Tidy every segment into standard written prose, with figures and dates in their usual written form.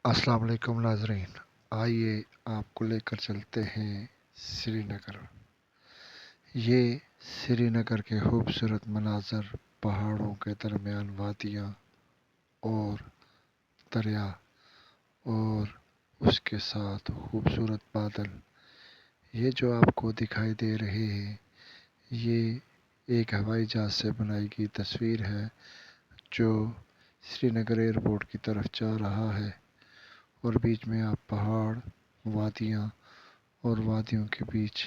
अस्सलाम वालेकुम नाजरीन। आइए आपको लेकर चलते हैं श्रीनगर। ये श्रीनगर के खूबसूरत मनाज़र, पहाड़ों के दरमियान वादियाँ और दरिया, और उसके साथ खूबसूरत बादल। ये जो आपको दिखाई दे रहे हैं, ये एक हवाई जहाज़ से बनाई गई तस्वीर है जो श्रीनगर एयरपोर्ट की तरफ जा रहा है। और बीच में आप पहाड़, वादियाँ और वादियों के बीच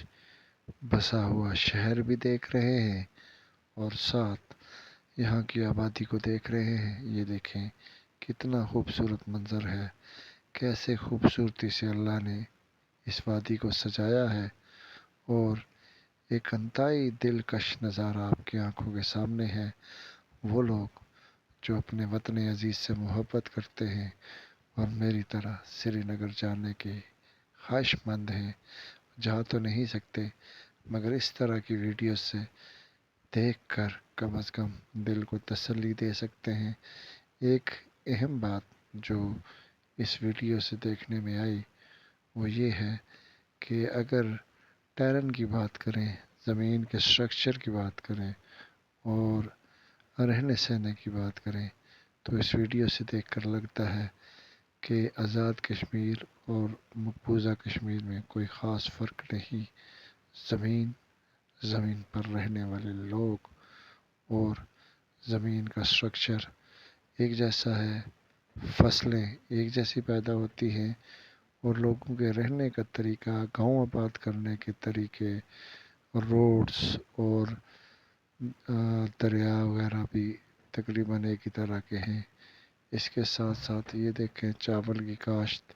बसा हुआ शहर भी देख रहे हैं और साथ यहाँ की आबादी को देख रहे हैं। ये देखें कितना खूबसूरत मंज़र है, कैसे खूबसूरती से अल्लाह ने इस वादी को सजाया है। और एक इंतहाई दिलकश नज़ारा आपकी आंखों के सामने है। वो लोग जो अपने वतन अजीज़ से मोहब्बत करते हैं और मेरी तरह श्रीनगर जाने के ख्वाहिशमंद हैं, जा तो नहीं सकते मगर इस तरह की वीडियो से देखकर कम से कम दिल को तसल्ली दे सकते हैं। एक अहम बात जो इस वीडियो से देखने में आई वो ये है कि अगर टेरेन की बात करें, ज़मीन के स्ट्रक्चर की बात करें और रहने सहने की बात करें, तो इस वीडियो से देखकर लगता है कि आज़ाद कश्मीर और मकबूजा कश्मीर में कोई ख़ास फ़र्क नहीं। ज़मीन, ज़मीन पर रहने वाले लोग और ज़मीन का स्ट्रक्चर एक जैसा है, फसलें एक जैसी पैदा होती हैं और लोगों के रहने का तरीका, गाँव आबाद करने के तरीके, रोड्स और दरिया वगैरह भी तकरीबन एक ही तरह के हैं। इसके साथ साथ ये देखें चावल की काश्त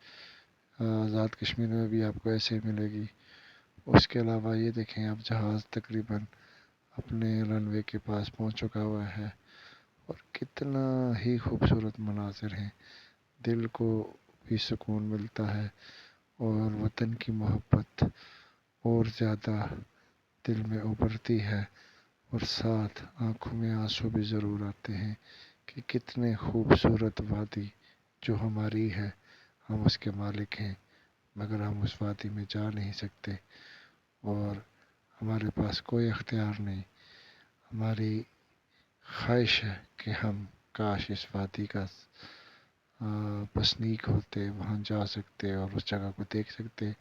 आज़ाद कश्मीर में भी आपको ऐसे मिलेगी। उसके अलावा ये देखें अब जहाज़ तकरीबन अपने रनवे के पास पहुंच चुका हुआ है और कितना ही खूबसूरत मनाज़िर हैं। दिल को भी सुकून मिलता है और वतन की मोहब्बत और ज़्यादा दिल में उभरती है और साथ आंखों में आंसू भी ज़रूर आते हैं कि कितने खूबसूरत वादी जो हमारी है, हम उसके मालिक हैं मगर हम उस वादी में जा नहीं सकते और हमारे पास कोई अख्तियार नहीं। हमारी ख्वाहिश है कि हम काश इस वादी का बसनीक होते, वहाँ जा सकते और उस जगह को देख सकते।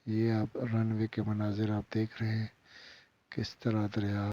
ये आप रनवे के मनाजिर आप देख रहे हैं, किस तरह दरिया